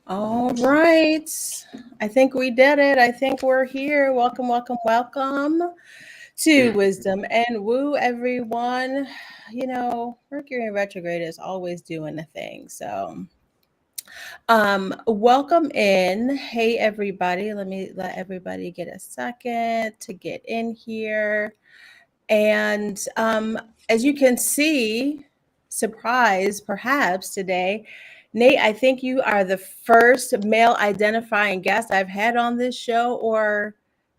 All right. I think we did it. I think we're here. Welcome, welcome, welcome to Wisdom and Woo, everyone. Mercury in retrograde is always doing a thing. Welcome in. Hey, everybody. Let me let everybody get a second to get in here. And as you can see, surprise perhaps today, Nate, I think you are the first male identifying guest I've had on this show, or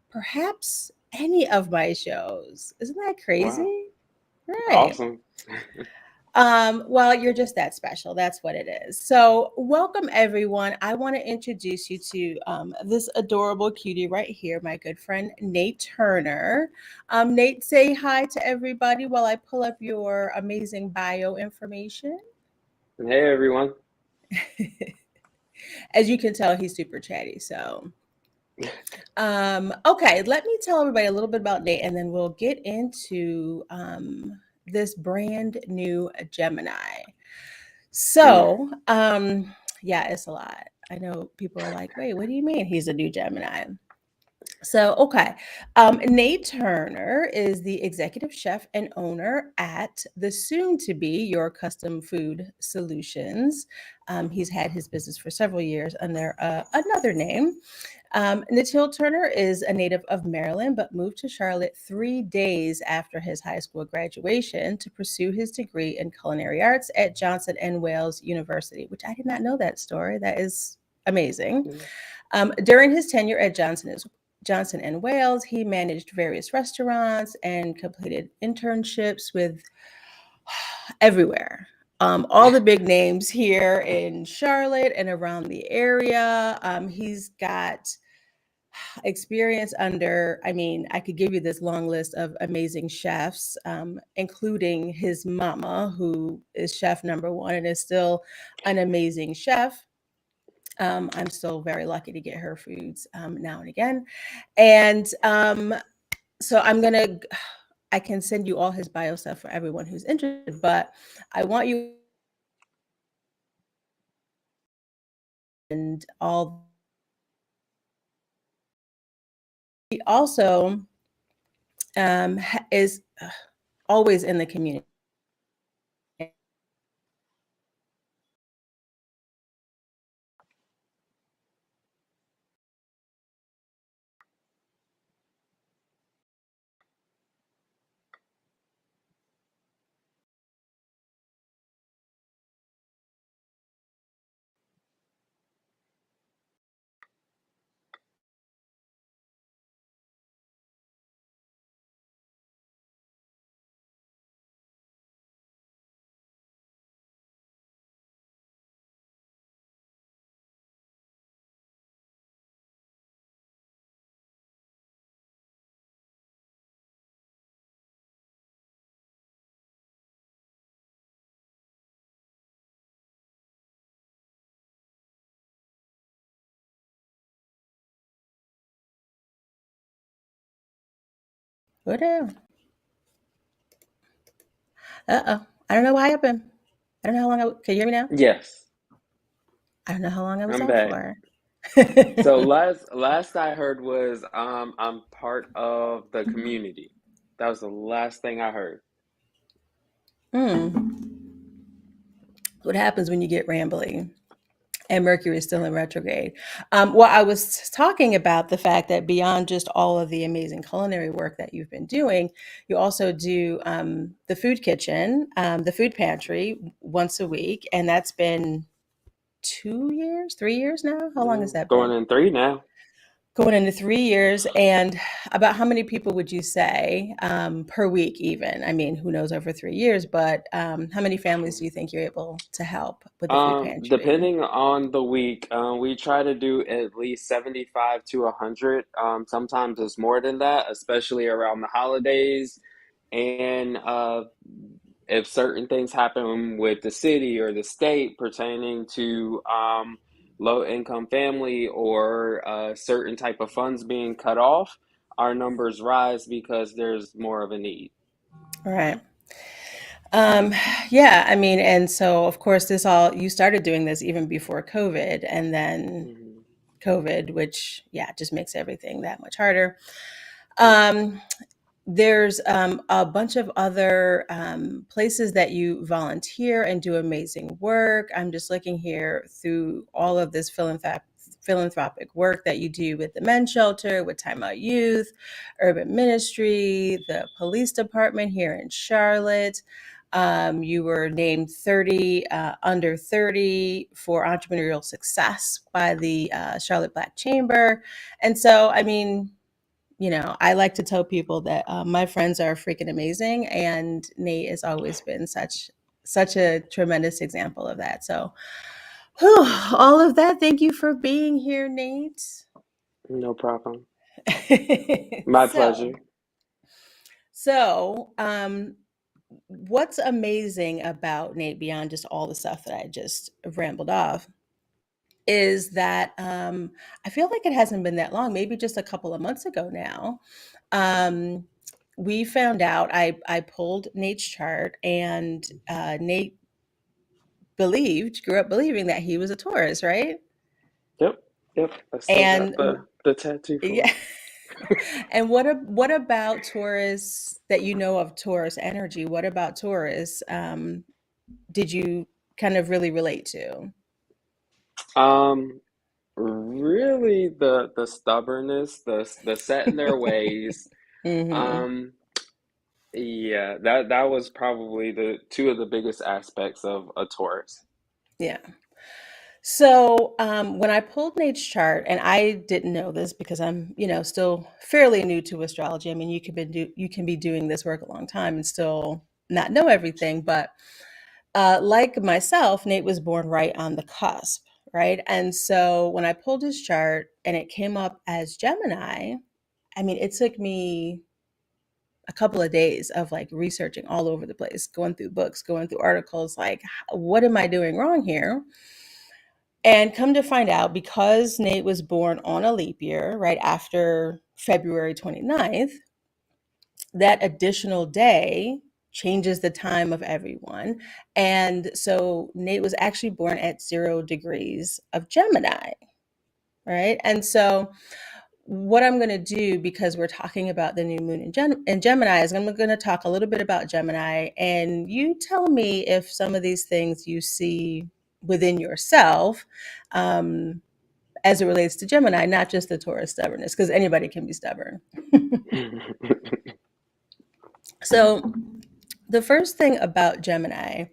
perhaps any of my shows. Isn't that Wow. crazy? Right. Awesome. Well, you're just that special. That's what it is. So, welcome everyone. I want to introduce you to this adorable cutie right here, my good friend Nate Turner. Nate, say hi to everybody while I pull up your amazing bio information. Hey everyone. As you can tell, he's super chatty. Okay, let me tell everybody a little bit about Nate, and then we'll get into this brand new Gemini. Mm. So, yeah, it's a lot. I know people are like, wait, what do you mean he's a new Gemini? So, okay. Nate Turner is the executive chef and owner at the soon to be Your Custom Food Solutions. He's had his business for several years under another name. Natil Turner is a native of Maryland, but moved to Charlotte 3 days after his high school graduation to pursue his degree in culinary arts at Johnson and Wales University, which I did not know that story. That is amazing. Mm. During his tenure at Johnson and Wales, he managed various restaurants and completed internships with everywhere. All the big names here in Charlotte and around the area. He's got experience under, I mean, I could give you this long list of amazing chefs, including his mama, who is chef number one and is still an amazing chef. I'm still very lucky to get her foods now and again. And so I can send you all his bio stuff for everyone who's interested, but I want you and all. He also is always in the community. What? Uh-oh. I don't know what happened. I don't know how long can you hear me now? Yes, I don't know how long I was I'm off back. for. So last I heard was I'm part of the community. That was the last thing I heard. Hmm. What happens when you get rambling? And Mercury is still in retrograde. Well, I was talking about the fact that beyond just all of the amazing culinary work that you've been doing, you also do the food kitchen, the food pantry once a week, and that's been 2 years, 3 years now. How long has that Going been? in three now. Going into 3 years, and about how many people would you say per week? Even, I mean, who knows over 3 years, but how many families do you think you're able to help with the food pantry? Depending on the week, we try to do at least 75 to 100. Sometimes it's more than that, especially around the holidays. And if certain things happen with the city or the state pertaining to low income family or a certain type of funds being cut off, our numbers rise because there's more of a need. All right. Um, yeah, I mean, and so of course, this all you started doing this even before COVID, and then Hmm. COVID, which yeah, just makes everything that much harder. Yeah. Um, there's a bunch of other places that you volunteer and do amazing work. I'm just looking here through all of this philanthropic work that you do with the men's shelter, with Time Out Youth, Urban Ministry, the police department here in Charlotte. You were named 30 under 30 for entrepreneurial success by the Charlotte Black Chamber. And so, I mean, I like to tell people that my friends are freaking amazing, and Nate has always been such a tremendous example of that. So, whew, all of that. Thank you for being here, Nate. No problem. My so, pleasure. so, what's amazing about Nate beyond just all the stuff that I just rambled off is that I feel like it hasn't been that long, maybe just a couple of months ago now. Um, we found out, I pulled Nate's chart, and Nate grew up believing that he was a Taurus, right? Yep. Yep. I still got And the tattoo for yeah. it. And what about Taurus that you know of Taurus energy? What about Taurus did you kind of really relate to? Um, Really, the stubbornness, the set in their ways. Hmm. Um, yeah, that was probably the two of the biggest aspects of a Taurus. Yeah. So when I pulled Nate's chart, and I didn't know this because I'm, still fairly new to astrology. I mean, you can be doing this work a long time and still not know everything. But like myself, Nate was born right on the cusp, right? And so when I pulled his chart and it came up as Gemini, I mean, it took me a couple of days of like researching all over the place, going through books, going through articles, like, what am I doing wrong here? And come to find out, because Nate was born on a leap year, right after February 29th, that additional day changes the time of everyone. And so Nate was actually born at 0 degrees of Gemini, right? And so what I'm going to do, because we're talking about the new moon in Gemini, is I'm going to talk a little bit about Gemini, and you tell me if some of these things you see within yourself, um, as it relates to Gemini, not just the Taurus stubbornness, because anybody can be stubborn. So, the first thing about Gemini,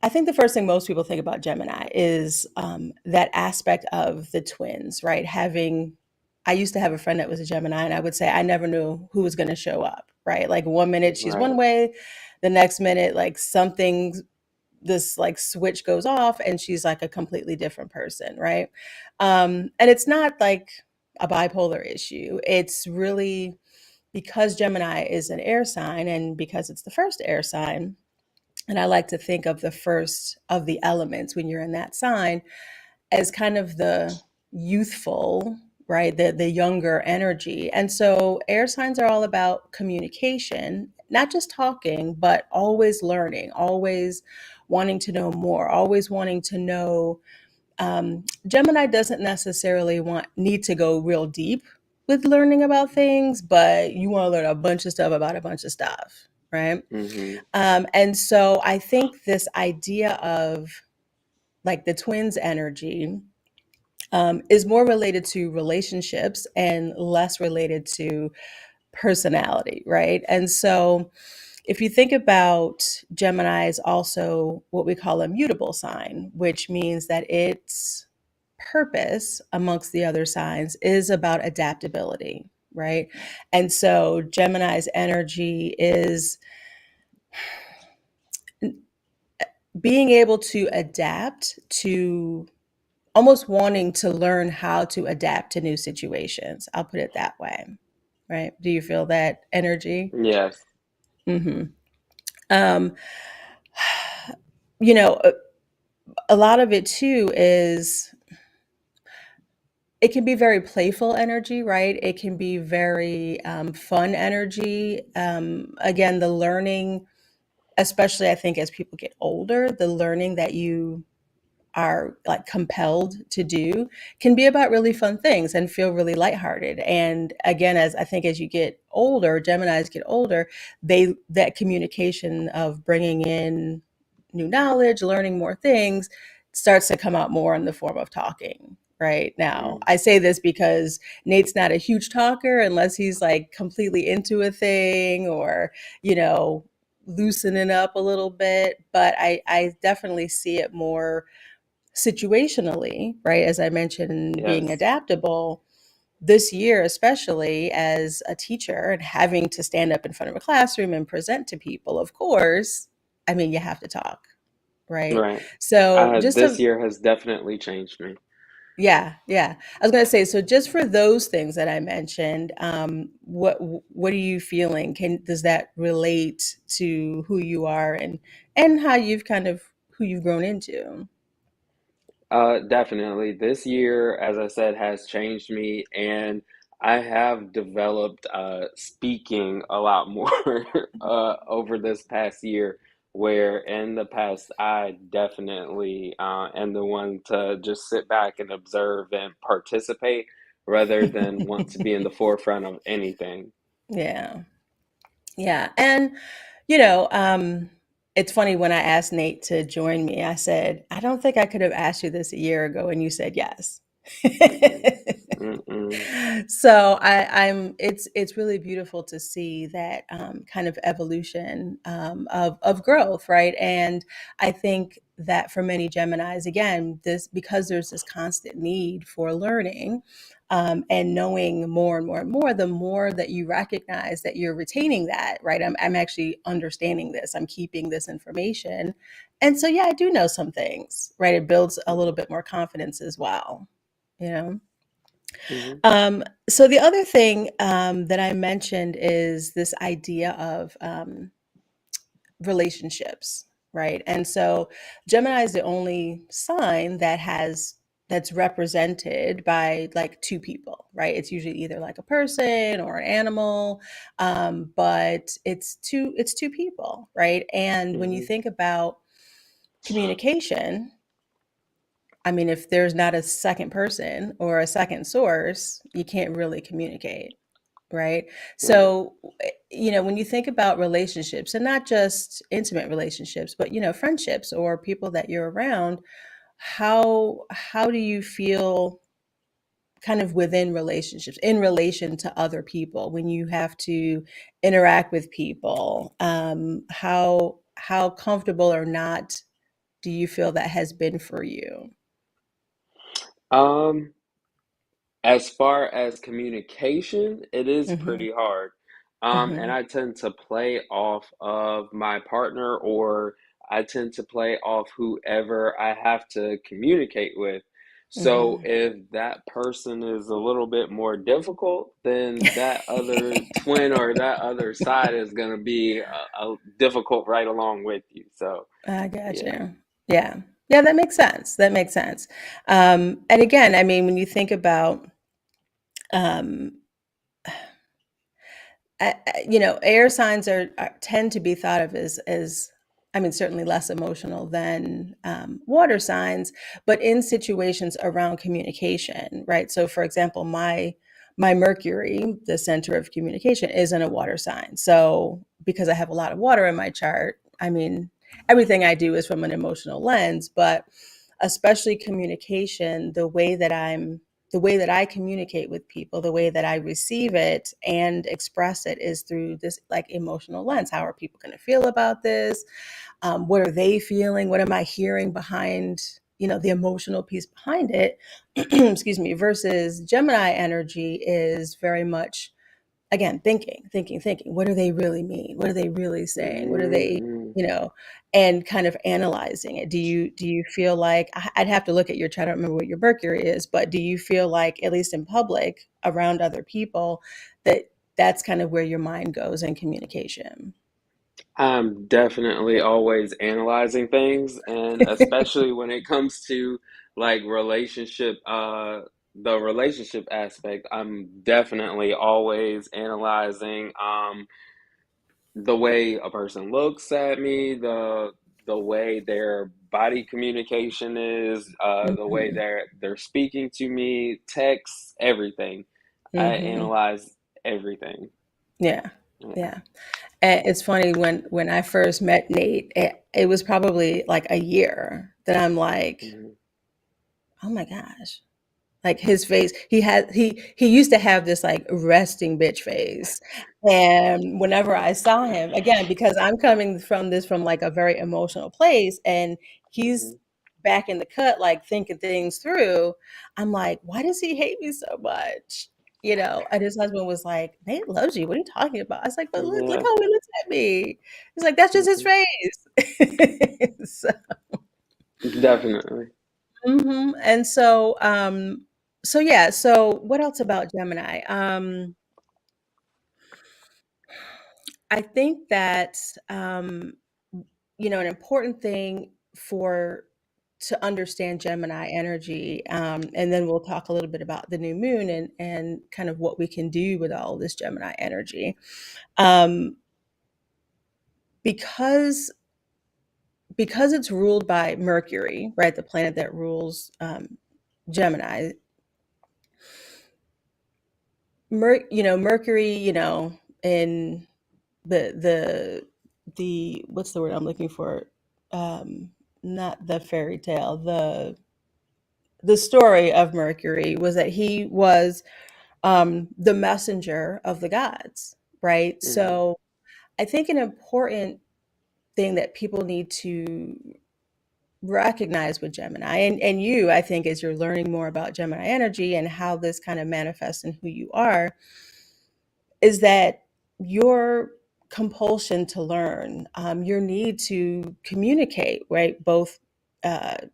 I think the first thing most people think about Gemini is that aspect of the twins, right? I used to have a friend that was a Gemini, and I would say I never knew who was going to show up, right? Like one minute she's one Right. way, the next minute, like something, this like switch goes off, and she's like a completely different person, right? And it's not like a bipolar issue. It's really because Gemini is an air sign, and because it's the first air sign, and I like to think of the first of the elements when you're in that sign as kind of the youthful, right? The younger energy. And so air signs are all about communication, not just talking, but always learning, always wanting to know more, always wanting to know. Gemini doesn't necessarily need to go real deep with learning about things, but you want to learn a bunch of stuff about a bunch of stuff, right? Hmm. And so I think this idea of like the twins energy is more related to relationships and less related to personality, right? And so if you think about Gemini is also what we call a mutable sign, which means that its purpose amongst the other signs is about adaptability, right? And so Gemini's energy is being able to adapt to almost wanting to learn how to adapt to new situations. I'll put it that way. Right? Do you feel that energy? Yes. Hmm. Um, you know, a lot of it too is it can be very playful energy, right? It can be very fun energy. Again, the learning especially I think as people get older, the learning that you are like compelled to do can be about really fun things and feel really lighthearted. And again, as I think as you get older, Geminis get older, they that communication of bringing in new knowledge, learning more things starts to come out more in the form of talking. Right now, Mm, I say this because Nate's not a huge talker unless he's like completely into a thing or, you know, loosening up a little bit. But I definitely see it more situationally, right? As I mentioned, being yes, adaptable this year, especially as a teacher and having to stand up in front of a classroom and present to people, of course, I mean, you have to talk, right? right. So just This to, year has definitely changed me. yeah, yeah. I was going to say, so just for those things that I mentioned, what are you feeling? Does that relate to who you are and how you've kind of who you've grown into? Definitely. This year, as I said, has changed me, and I have developed speaking a lot more over this past year, where in the past I definitely am the one to just sit back and observe and participate rather than want to be in the forefront of anything. Yeah. Yeah. And, it's funny when I asked Nate to join me, I said, I don't think I could have asked you this a year ago. And you said yes. Mm-mm, mm-mm, So it's really beautiful to see that kind of evolution of growth, right? And I think that for many Geminis, again, this because there's this constant need for learning and knowing more and more and more, the more that you recognize that you're retaining that, right? I'm actually understanding this, I'm keeping this information. And so, yeah, I do know some things, right? It builds a little mm-hmm, bit more confidence as well, you know? mm-hmm. So the other thing that I mentioned is this idea of relationships, right? And so Gemini is the only sign that's represented by like two people, right? It's usually either like a person or an animal, but it's two people, right? And when you Mm-hmm. think about communication, I mean, if there's not a second person or a second source, you can't really communicate, right? Right. So, when you think about relationships and not just intimate relationships, but friendships or people that you're around, how do you feel kind of within relationships in relation to other people when you have to interact with people? How comfortable or not do you feel that has been for you? Um, As far as communication, it is Hmm. pretty hard. And Hmm. I tend to play off of my partner, or I tend to play off whoever I have to communicate with. So Hmm. if that person is a little bit more difficult, then that other twin or that other side is going to be difficult right along with you. So, I got yeah. you. Yeah. Yeah, that makes sense. That makes sense. And again, I mean, when you think about, um, air signs tend to be thought of as, I mean, certainly less emotional than water signs, but in situations around communication, right? So, for example, my Mercury, the center of communication, is in a water sign. So, because I have a lot of water in my chart, I mean, everything I do is from an emotional lens, but especially communication, the way that I communicate with people, the way that I receive it and express it is through this like emotional lens. How are people going to feel about this? What are they feeling? What am I hearing behind, the emotional piece behind it? Excuse me. Versus Gemini energy is very much, again, thinking. What do they really mean? What are they really saying? What are they, Mhm. you know, and kind of analyzing it. Do you feel like I'd have to look at your chart, I don't remember what your Mercury is, but do you feel like, at least in public, around other people, that that's kind of where your mind goes in communication? I'm definitely always analyzing things, and especially when it comes to like the relationship aspect, I'm definitely always analyzing. the way a person looks at me, the way their body communication is, the way Mhm. they're speaking to me, texts, everything. I Mhm. analyze everything. Yeah. Yeah. Yeah. And it's funny when I first met Nate, it was probably like a year that I'm like, Mhm. "Oh my gosh." Like his face, he used to have this like resting bitch face. And whenever I saw him, again, because I'm coming from this from like a very emotional place and he's Mhm. back in the cut, like thinking things through, I'm like, why does he hate me so much? You know, and his husband was like, Nate loves you. What are you talking about? I was like, but look Yeah. how he looks at me. He's like, that's just his Mhm. face. So, Definitely. and so, so yeah, so what else about Gemini? I think that, an important thing for to understand Gemini energy, and then we'll talk a little bit about the new moon and kind of what we can do with all this Gemini energy. Um, because because it's ruled by Mercury, right, the planet that rules Gemini. Mercury, in the what's the word I'm looking for? Um, Not the fairy tale. The story of Mercury was that he was the messenger of the gods, right? Mhm. So I think an important thing that people need to recognize with Gemini, and you, I think, as you're learning more about Gemini energy and how this kind of manifests in who you are, is that your compulsion to learn, your need to communicate, right? Both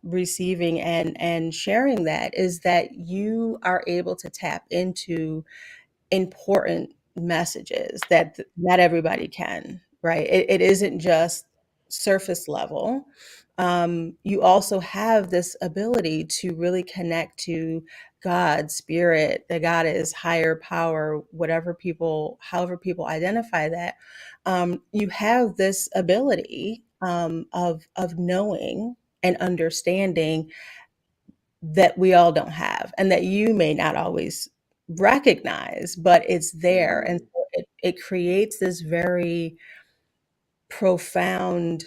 receiving and sharing that is that you are able to tap into important messages that not everybody can, right? It isn't just surface level. You also have this ability to really connect to God, spirit, the goddess, higher power, however people identify that. You have this ability of knowing and understanding that we all don't have and that you may not always recognize, but it's there. And Mhm. so it creates this very profound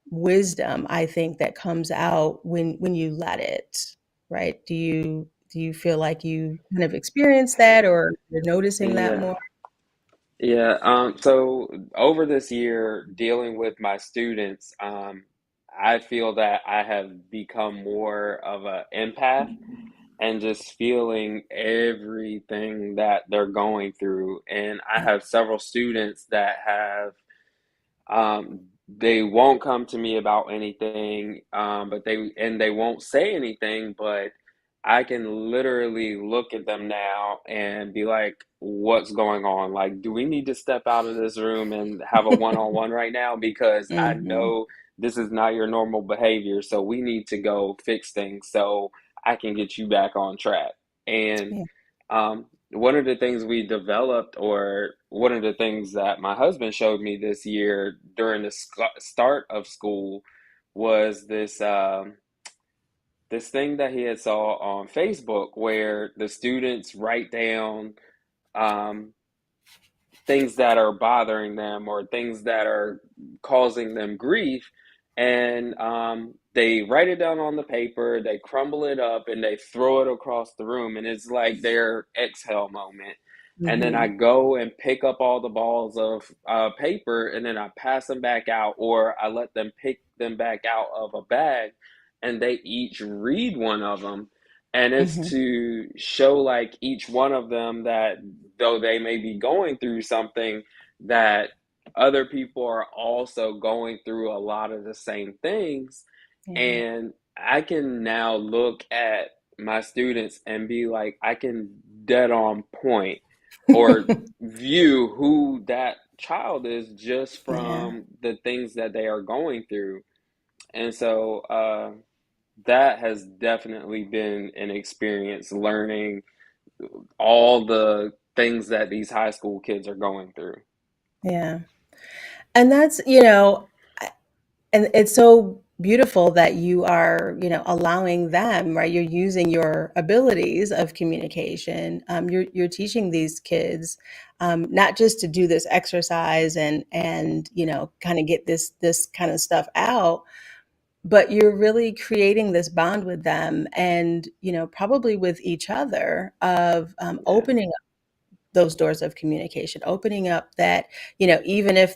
wisdom, I think, that comes out when you let it, right? Do you feel like you kind of experience that or you're noticing that Yeah. more? Yeah. So over this year, dealing with my students, I feel that I have become more of an empath and just feeling everything that they're going through. And I Yeah. have several students that have they won't come to me about anything, but they won't say anything, but I can literally look at them now and be like, "What's going on? Like, do we need to step out of this room and have a one-on-one right now? Because I Mhm. know this is not your normal behavior, so we need to go fix things so I can get you back on track." And Yeah. one of the things we developed, or one of the things that my husband showed me this year during the start of school, was this thing that he had saw on Facebook where the students write down um, things that are bothering them or things that are causing them grief, and they write it down on the paper, they crumble it up, and they throw it across the room, and it's like their exhale moment. And then I Mhm. go and pick up all the balls of paper, and then I pass them back out, or I let them pick them back out of a bag, and they each read one of them. And it's Mhm. to show like each one of them that though they may be going through something, that other people are also going through a lot of the same things. Yeah. And I can now look at my students and be like, I can dead on point or view who that child is just Yeah. from the things that they are going through. And so that has definitely been an experience, learning all the things that these high school kids are going through. Yeah. And that's, you know, and it's so beautiful that you are, you know, allowing them, right? You're using your abilities of communication. You're teaching these kids not just to do this exercise and you know, kind of get this kind of stuff out, but you're really creating this bond with them, and you know, probably with each other of Yeah, opening up those doors of communication, opening up that, you know, even if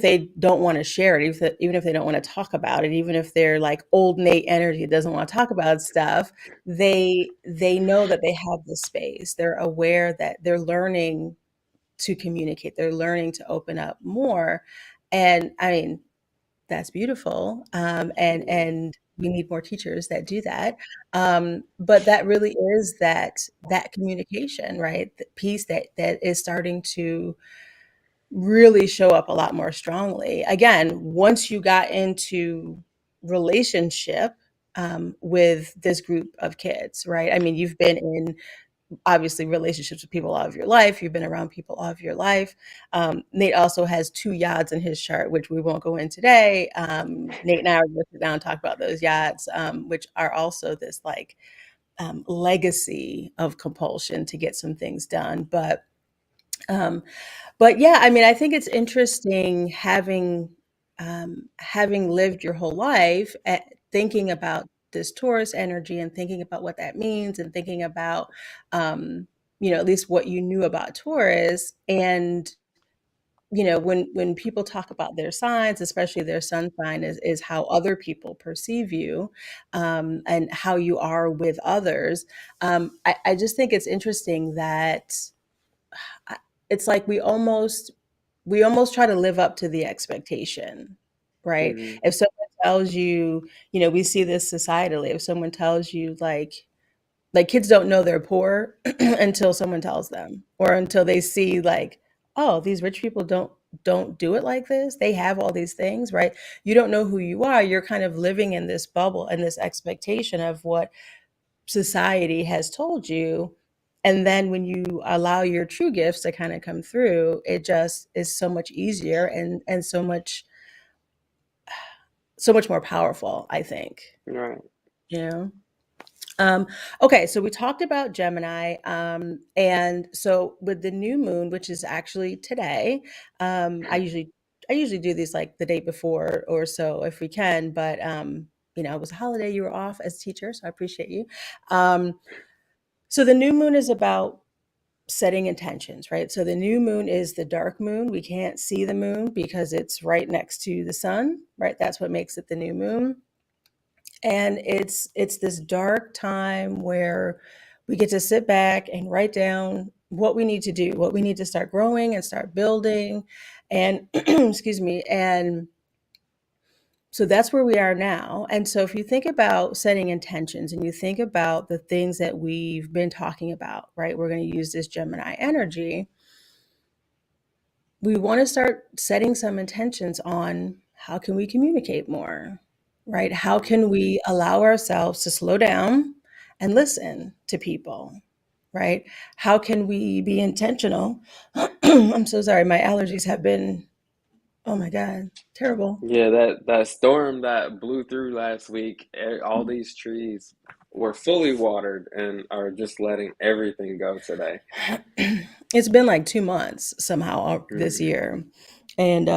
they don't want to share it, even if they don't want to talk about it, even if they're like old Nate energy doesn't want to talk about stuff, they know that they have the space. They're aware that they're learning to communicate. They're learning to open up more. And I mean, that's beautiful. yeah, And we need more teachers that do that. But that really is that communication, right? The piece that is starting to really show up a lot more strongly. Again, once you got into relationship with this group of kids, right? I mean, you've been in obviously relationships with people all of your life. You've been around people all of your life. Nate also has two yads in his chart, which we won't go in today. Nate and I are going to sit down and talk about those yads, which are also this like legacy of compulsion to get some things done. Um, but yeah, I mean, I think it's interesting having lived your whole life thinking about this Taurus energy and thinking about what that means and thinking about, um, you know, at least what you knew about Taurus. And, you know, when people talk about their signs, especially their sun sign, is how other people perceive you, and how you are with others. I just think it's interesting that I it's like we almost try to live up to the expectation, right? hmm, If someone tells you, you know, we see this societally, if someone tells you like kids don't know they're poor until someone tells them, or until they see like, oh, these rich people don't do it like this. They have all these things, right? You don't know who you are. You're kind of living in this bubble and this expectation of what society has told you. And then when you allow your true gifts to kind of come through, it just is so much easier and so much more powerful, I think. right. You know? Um, okay, so we talked about Gemini. And so with the new moon, which is actually today, I usually do these like the day before or so if we can, but you know, it was a holiday, you were off as a teacher, so I appreciate you. Um, so the new moon is about setting intentions, right? So the new moon is the dark moon. We can't see the moon because it's right next to the sun, right? That's what makes it the new moon. And it's this dark time where we get to sit back and write down what we need to do, what we need to start growing and start building. And excuse me, and so that's where we are now. And so if you think about setting intentions and you think about the things that we've been talking about, right? We're going to use this Gemini energy. We want to start setting some intentions on how can we communicate more, right? How can we allow ourselves to slow down and listen to people, right? How can we be intentional? I'm so sorry. My allergies have been, oh my God, terrible. Yeah, that storm that blew through last week, all these trees were fully watered and are just letting everything go today. It's been like 2 months somehow this Hmm. year. And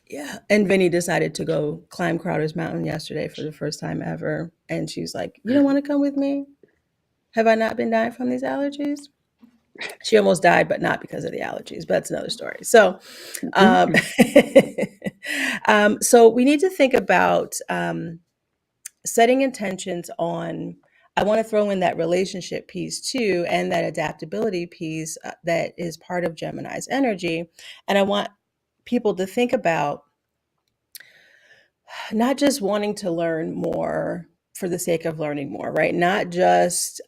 yeah, and Vinny decided to go climb Crowder's Mountain yesterday for the first time ever. And she's like, "You don't want to come with me? Have I not been dying from these allergies?" She almost died, but not because of the allergies. But that's another story. So, um, so we need to think about setting intentions on. I want to throw in that relationship piece too, and that adaptability piece that is part of Gemini's energy. And I want people to think about not just wanting to learn more for the sake of learning more, right? Not just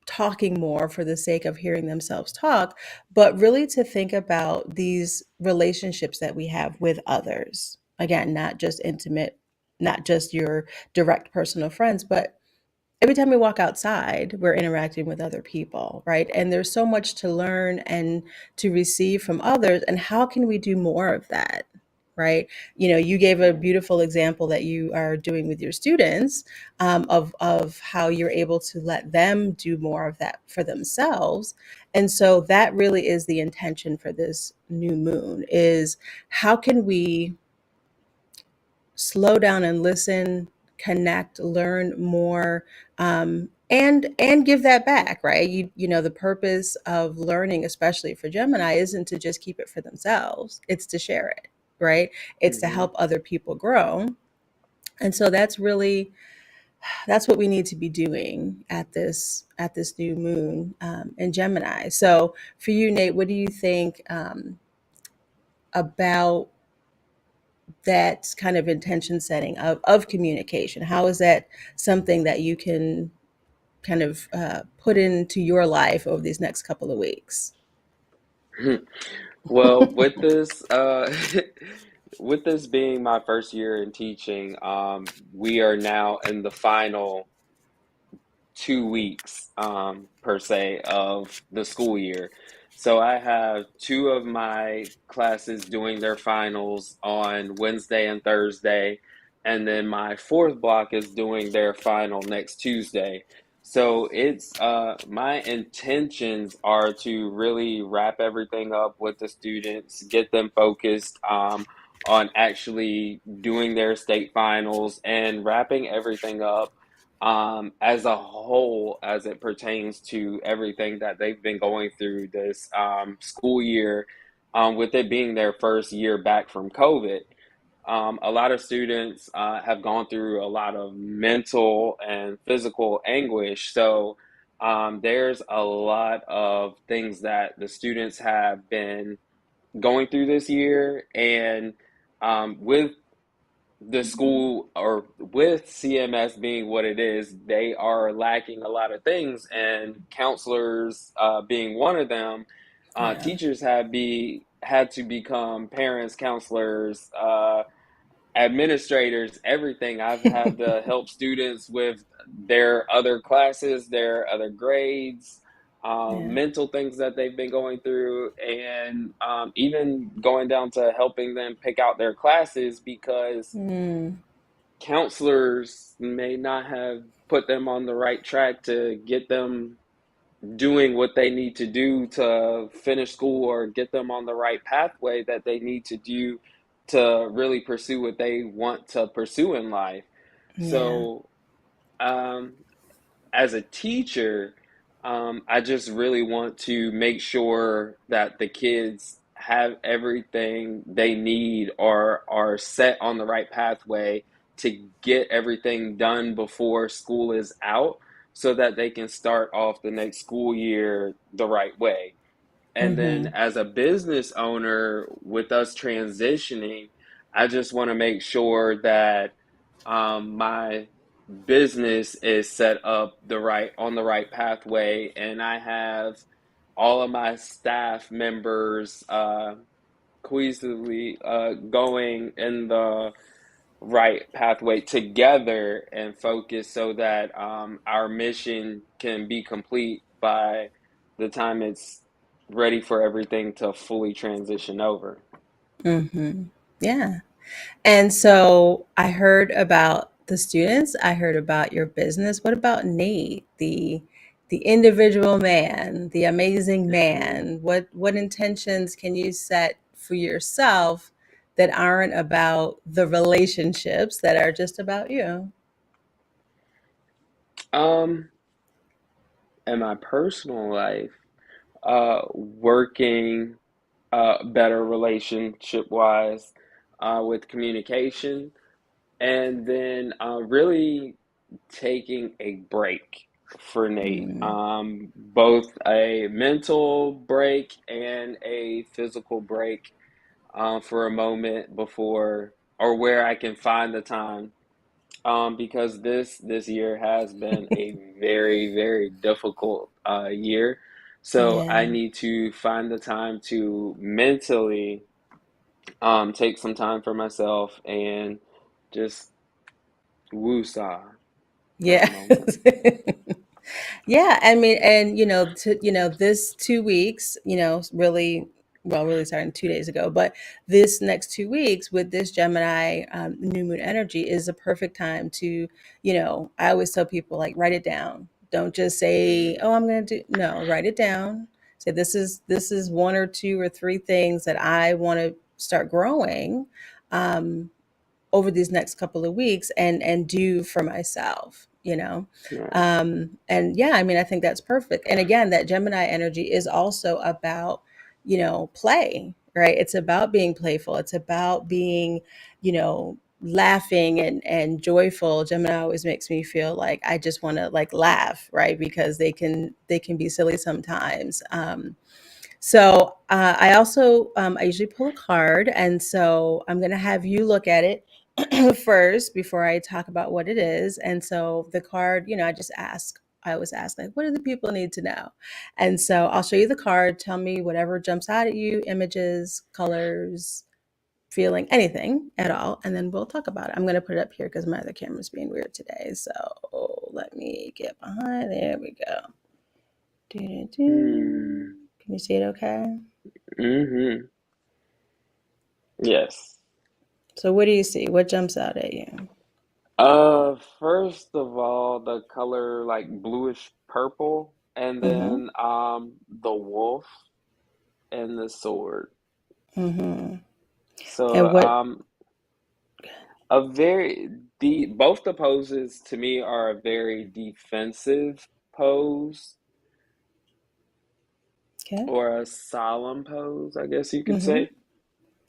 talking more for the sake of hearing themselves talk, but really to think about these relationships that we have with others. Again, not just intimate, not just your direct personal friends, but every time we walk outside, we're interacting with other people, right? And there's so much to learn and to receive from others. And how can we do more of that? Right. You gave a Yeah. beautiful example that you are doing with your students, of how you're able to let them do more of that for themselves. And so that really is the intention for this new moon, is how can we slow down and listen, connect, learn more, and give that back, right? The purpose of learning, especially for Gemini, isn't to just keep it for themselves; it's to share it, right? It's to Hmm. help other people grow. And so that's what we need to be doing at this new moon, in Gemini. So for you, Nate, what do you think, about that kind of intention setting of communication? How is that something that you can kind of put into your life over these next couple of weeks? Well, with this, with this being my first year in teaching, we are now in the final 2 weeks, per se, of the school year. So I have two of my classes doing their finals on Wednesday and Thursday, and then my fourth block is doing their final next Tuesday. So it's my intentions are to really wrap everything up with the students, get them focused on actually doing their state finals and wrapping everything up as a whole, as it pertains to everything that they've been going through this school year, with it being their first year back from COVID. A lot of students have gone through a lot of mental and physical anguish. So there's a lot of things that the students have been going through this year. And with the school, or with CMS being what it is, they are lacking a lot of things, and counselors being one of them. Yeah. Teachers had to become parents, counselors, administrators, everything. I've had to help students with their other classes, their other grades, Yeah. mental things that they've been going through, and even going down to helping them pick out their classes because Mm, counselors may not have put them on the right track to get them doing what they need to do to finish school, or get them on the right pathway that they need to do to really pursue what they want to pursue in life. yeah. So, um, as a teacher, I just really want to make sure that the kids have everything they need, or are set on the right pathway to get everything done before school is out, so that they can start off the next school year the right way. And then Mm-hmm. as a business owner, with us transitioning, I just want to make sure that my business is set up on the right pathway, and I have all of my staff members cohesively going in the right pathway together and focus, so that our mission can be complete by the time it's ready for everything to fully transition over. Mm-hmm. Yeah. And so I heard about the students, I heard about your business. What about Nate, the individual man, the amazing man? What intentions can you set for yourself that aren't about the relationships, that are just about you? um in my personal life, working better relationship wise, with communication, and then really taking a break for Nate, Mm, both a mental break and a physical break, for a moment before, or where I can find the time, because this year has been a very, very difficult year. So I yeah. need to find the time to mentally take some time for myself and just woosah for a Yeah. moment. Yeah, I mean, and this 2 weeks, really, well, really starting 2 days ago, but this next 2 weeks with this Gemini new moon energy is a perfect time to, I always tell people like write it down. Don't just say, Mm, "Oh, I'm going to do." No, write it down. Say this is one or two or three things that I want to start growing. Um, over these next couple of weeks and do for myself. right. And yeah, I mean, I think that's perfect. And again, that Gemini energy is also about play, right? It's about being playful, it's about being laughing and joyful. Gemini always makes me feel like I just want to like laugh, right? Because they can be silly sometimes. I also I usually pull a card, and so I'm going to have you look at it first before I talk about what it is. And so the card, I always ask like, what do the people need to know? And so I'll show you the card. Tell me whatever jumps out at you: images, colors, feeling, anything at all, and then we'll talk about it. I'm going to put it up here because my other camera's being weird today. So let me get behind. There we go. Hmm. Can you see it okay? Mm-hmm. Yes. So what do you see? What jumps out at you? First of all, the color like bluish purple, and Mm-hmm. then the wolf and the sword. Mm-hmm. So And what? a very the both the poses to me are a very defensive pose Okay. or a solemn pose, I guess you could Mm-hmm. say.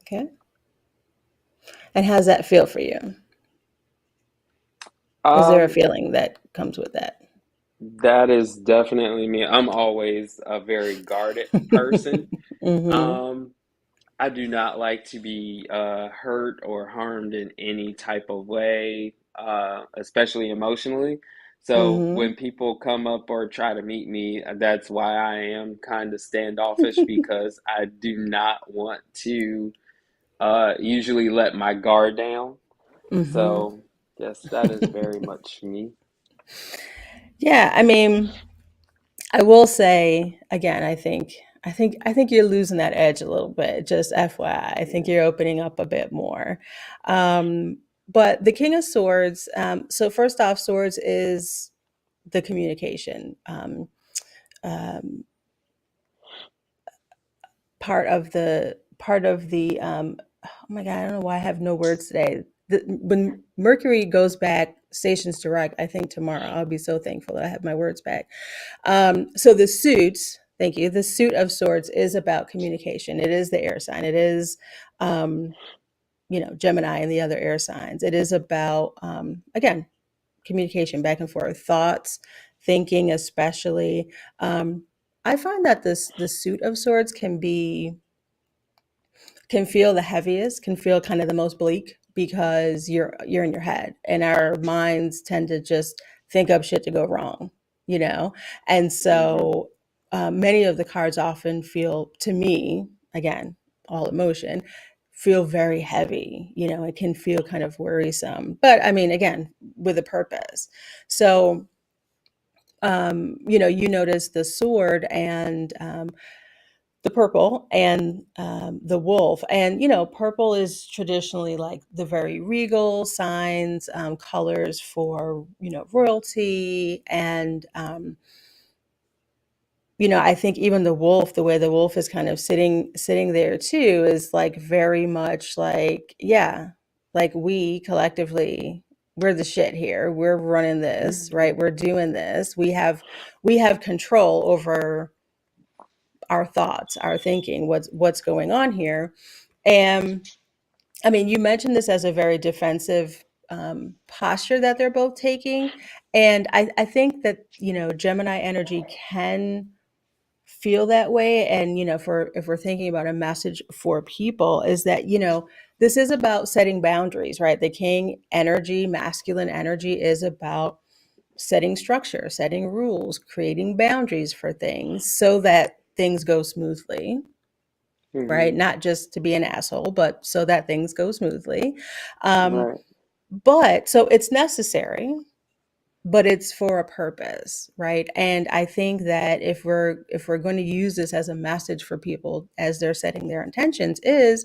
Okay. And how's that feel for you? Is there a Um, feeling that comes with that? that is definitely me. I'm always a very guarded person. Mm-hmm. Um, I do not like to be hurt or harmed in any type of way, especially emotionally. So when Mm-hmm. people come up or try to meet me, that's why I am kind of standoffish because I do not want to usually let my guard down. Mm-hmm. So yes, that is very much me. Yeah, I mean, I will say again, I think you're losing that edge a little bit. Just FYI, I think Yeah. you're opening up a bit more. But the King of Swords. So first off, Swords is the communication. Um, oh my god, I don't know why I have no words today. When Mercury goes back stations direct, I think tomorrow, I'll be so thankful that I have my words back. So the suit, thank you, the suit of swords is about communication. It is the air sign. It is um Gemini and the other air signs. It is about again, communication, back and forth, thoughts, thinking, especially. um I find that the suit of swords can feel the heaviest, can feel kind of the most bleak because you're in your head, and our minds tend to just think up shit to go wrong, you know. And Hmm. so many of the cards often feel to me, again, all emotion, feel very heavy. It can feel kind of worrisome, but I mean, again, with a purpose. So you notice the sword and the purple and the wolf. And purple is traditionally like the very regal signs, colors for royalty. And I think even the wolf, the way the wolf is kind of sitting there too, is like very much like, yeah, like we collectively, we're the shit here, we're running this, right? We're doing this, we have control over our thoughts, our thinking, what's going on here. And I mean, you mentioned this as a very defensive posture that they're both taking. And I think that, Gemini energy can feel that way. And, for if we're thinking about a message for people, is that, this is about setting boundaries, right? The king energy, masculine energy, is about setting structure, setting rules, creating boundaries for things so that things go smoothly, right? Hmm. Not just to be an asshole, but so that things go smoothly. Um, Right. but so it's necessary, but it's for a purpose, right? And I think that if we're going to use this as a message for people as they're setting their intentions, is,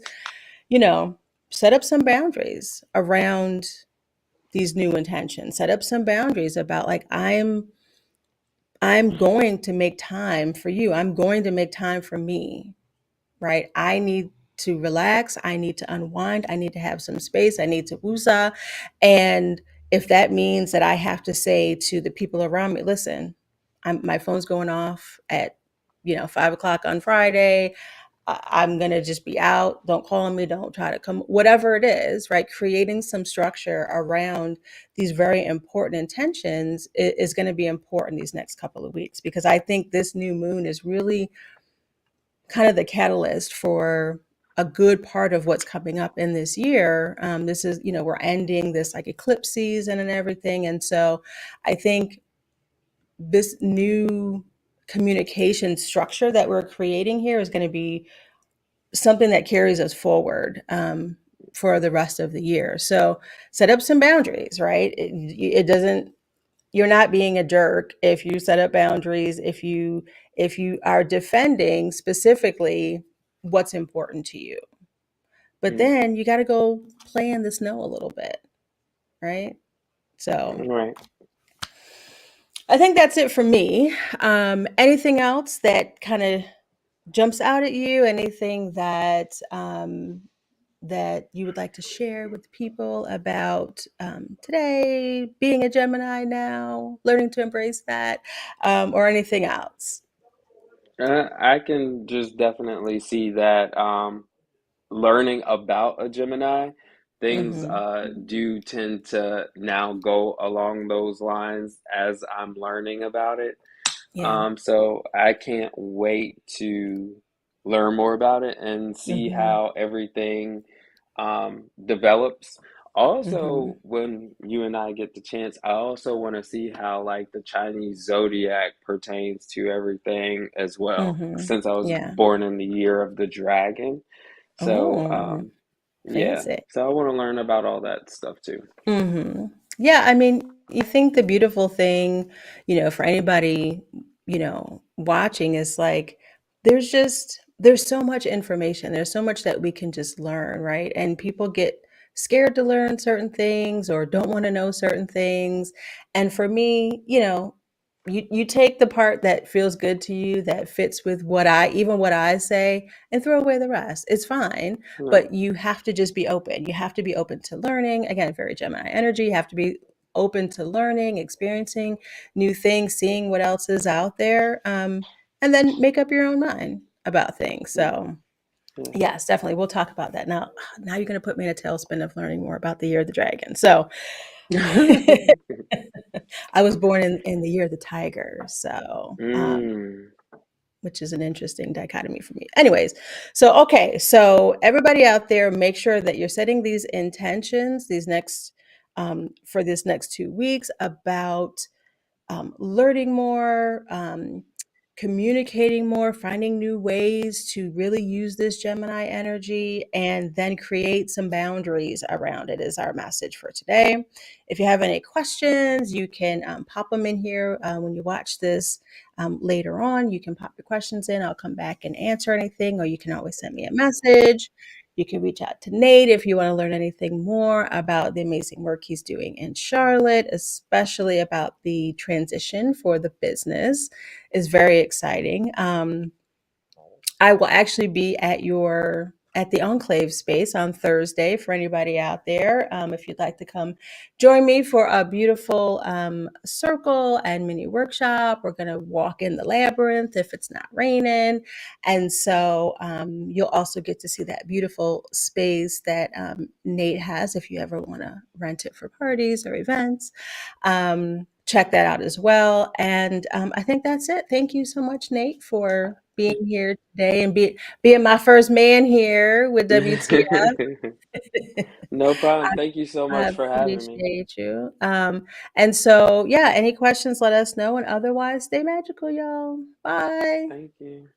you know, set up some boundaries around these new intentions. Set up some boundaries about, like, I'm going to make time for you. I'm going to make time for me, right? I need to relax. I need to unwind. I need to have some space. I need to woosah. And if that means that I have to say to the people around me, listen, my phone's going off at 5 o'clock on Friday. I'm going to just be out. Don't call me. Don't try to come, whatever it is, right? Creating some structure around these very important intentions is going to be important these next couple of weeks, because I think this new moon is really kind of the catalyst for a good part of what's coming up in this year. This is, we're ending this like eclipse season and everything. And so I think this new communication structure that we're creating here is going to be something that carries us forward for the rest of the year. So set up some boundaries, right? It doesn't, you're not being a jerk if you set up boundaries, if you are defending specifically what's important to you. But Mm, then you got to go play in the snow a little bit, right? So right. I think that's it for me. Anything else that kind of jumps out at you? Anything that you would like to share with people about today, being a Gemini now, learning to embrace that, or anything else? I can just definitely see that learning about a Gemini, things Hmm. do tend to now go along those lines as I'm learning about it. Yeah. So I can't wait to learn more about it and see Hmm. how everything develops. Also, Hmm. when you and I get the chance, I also want to see how like the Chinese zodiac pertains to everything as well, Hmm. since I was Yeah. born in the year of the dragon. So, Oh, yeah. fancy. So I want to learn about all that stuff too. Yeah, I mean, you think the beautiful thing, for anybody, watching, is like there's so much information. There's so much that we can just learn, right? And people get scared to learn certain things or don't want to know certain things. And for me, you take the part that feels good to you, that fits with what I say, and throw away the rest. It's fine, Right. but you have to just be open. You have to be open to learning. Again, very Gemini energy. You have to be open to learning, experiencing new things, seeing what else is out there, and then make up your own mind about things. Yeah. So, Yeah. yes, definitely, we'll talk about that. Now you're going to put me in a tailspin of learning more about the year of the dragon. So, I was born in the year of the tiger. So, Mm. which is an interesting dichotomy for me. Anyways, so okay, so everybody out there, make sure that you're setting these intentions, for this next 2 weeks, about learning more, communicating more, finding new ways to really use this Gemini energy, and then create some boundaries around it, is our message for today. If you have any questions, you can pop them in here when you watch this later on. You can pop your questions in. I'll come back and answer anything, or you can always send me a message. You can reach out to Nate if you want to learn anything more about the amazing work he's doing in Charlotte, especially about the transition for the business. Is very exciting. I will actually be at the Enclave space on Thursday for anybody out there. If you'd like to come join me for a beautiful circle and mini workshop, we're going to walk in the labyrinth if it's not raining. And so you'll also get to see that beautiful space that Nate has if you ever want to rent it for parties or events. Check that out as well. And I think that's it. Thank you so much, Nate, for being here today and being my first man here with WTF. No problem. Thank you so I much for having me. appreciate you. And so, yeah, any questions, let us know. And otherwise, stay magical, y'all. Bye. Thank you.